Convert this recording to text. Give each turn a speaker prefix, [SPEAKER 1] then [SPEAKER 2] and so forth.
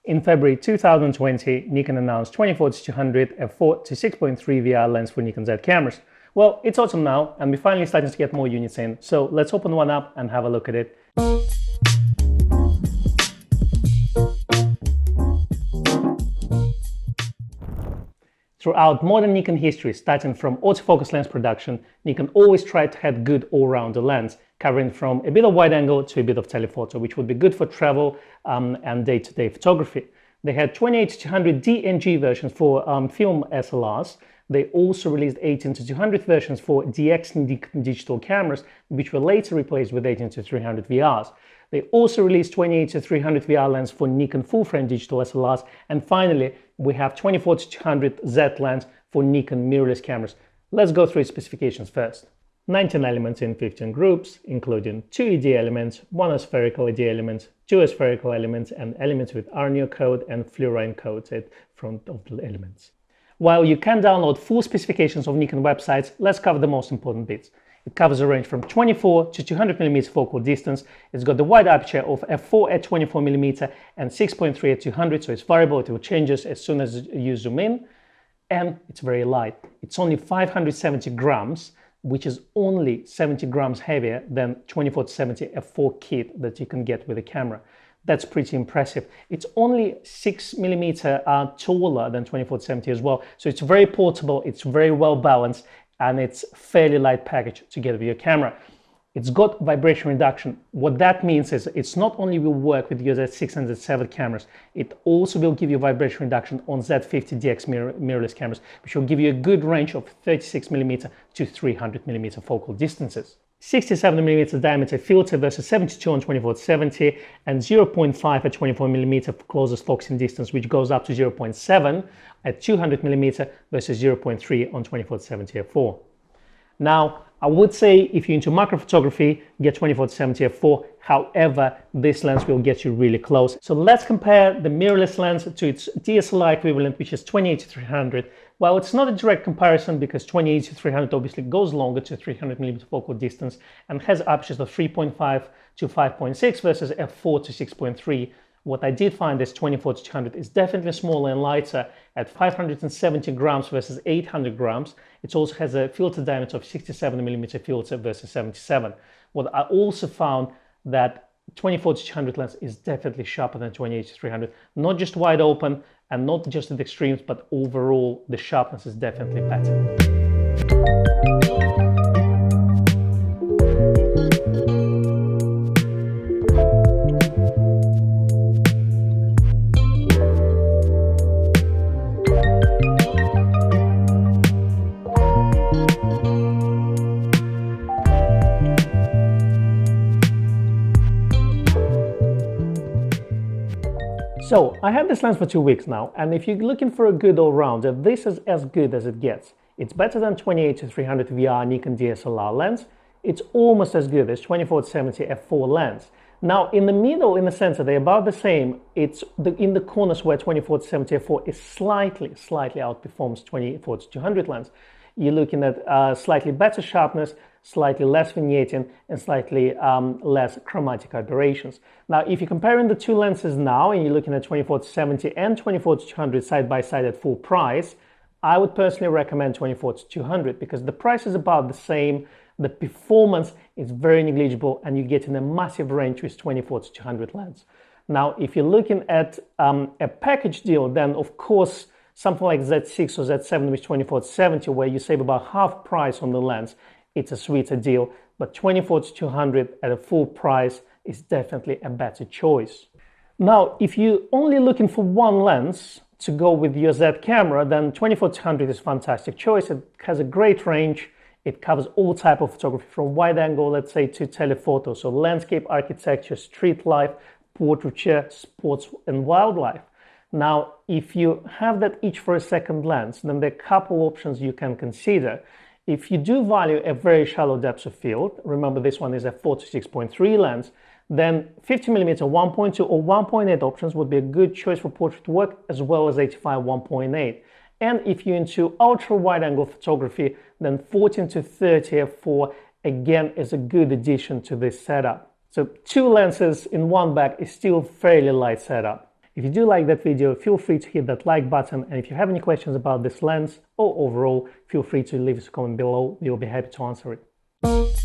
[SPEAKER 1] In February 2020, Nikon announced 24-200 f4 to 6.3 VR lens for Nikon Z cameras. Well, it's autumn now, and we're finally starting to get more units in, so let's open one up and have a look at it. Throughout modern Nikon history, starting from autofocus lens production, Nikon always tried to have good all-rounder lens, covering from a bit of wide angle to a bit of telephoto, which would be good for travel and day-to-day photography. They had 28-200 D and G versions for film SLRs. They also released 18-200 versions for DX and digital cameras, which were later replaced with 18-300 VRs. They also released 28-300 VR lens for Nikon full-frame digital SLRs, and finally, we have 24-200 Z lens for Nikon mirrorless cameras. Let's go through its specifications first. 19 elements in 15 groups, including 2 ED elements, 1 aspherical ED element, 2 aspherical elements, and elements with Arneo code and fluorine codes at front of the elements. While you can download full specifications of Nikon websites, let's cover the most important bits. It covers a range from 24 to 200mm focal distance. It's got the wide aperture of f4 at 24mm and 6.3 at 200, so it's variable, it will change as soon as you zoom in. And it's very light. It's only 570 grams, which is only 70 grams heavier than 24-70 f4 kit that you can get with a camera. That's pretty impressive. It's only 6mm taller than 24-70 as well, so it's very portable, it's very well balanced, and it's fairly light package to get with your camera. It's got vibration reduction. What that means is it's not only will work with your Z6 and Z7 cameras, it also will give you vibration reduction on Z50 DX mirrorless cameras, which will give you a good range of 36mm to 300mm focal distances. 67mm diameter filter versus 72 on 24-70 and 0.5 at 24mm closest focusing distance, which goes up to 0.7 at 200mm versus 0.3 on 24-70 f4. Now, I would say if you're into macro photography, get 24-70 f4. However, this lens will get you really close. So let's compare the mirrorless lens to its DSLR equivalent, which is 28-300. Well, it's not a direct comparison because 28-300 obviously goes longer to 300mm focal distance and has apertures of 3.5 to 5.6 versus f4 to 6.3. What I did find is 24-200 is definitely smaller and lighter at 570 grams versus 800 grams. It also has a filter diameter of 67mm filter versus 77. What I also found that 24-200 lens is definitely sharper than 28-300. Not just wide open and not just at the extremes, but overall the sharpness is definitely better. So, I have this lens for 2 weeks now, and if you're looking for a good all-rounder, this is as good as it gets. It's better than 28-300 VR Nikon DSLR lens. It's almost as good as 24-70 f4 lens. Now, in the middle, in the center, they're about the same. It's in the corners where 24-70 f4 is slightly outperforms 24-200 lens. You're looking at slightly better sharpness, slightly less vignetting, and slightly less chromatic aberrations. Now, if you're comparing the two lenses now, and you're looking at 24-70 and 24-200 side by side at full price, I would personally recommend 24-200 because the price is about the same, the performance is very negligible, and you're getting a massive range with 24-200 lens. Now, if you're looking at a package deal, then of course, something like Z6 or Z7 with 24-70, where you save about half price on the lens, it's a sweeter deal, but 24-200 at a full price is definitely a better choice. Now, if you're only looking for one lens to go with your Z camera, then 24-200 is a fantastic choice. It has a great range. It covers all type of photography from wide angle, let's say, to telephoto, so landscape, architecture, street life, portraiture, sports, and wildlife. Now, if you have that each for a second lens, then there are a couple options you can consider. If you do value a very shallow depth of field, remember this one is a 4 to 6.3 lens, then 50mm 1.2 or 1.8 options would be a good choice for portrait work, as well as 85 1.8. And if you're into ultra wide angle photography, then 14 to 30 f4 again is a good addition to this setup. So 2 lenses in one bag is still fairly light setup. If you do like that video, feel free to hit that like button, and if you have any questions about this lens or overall, feel free to leave us a comment below. We'll be happy to answer it.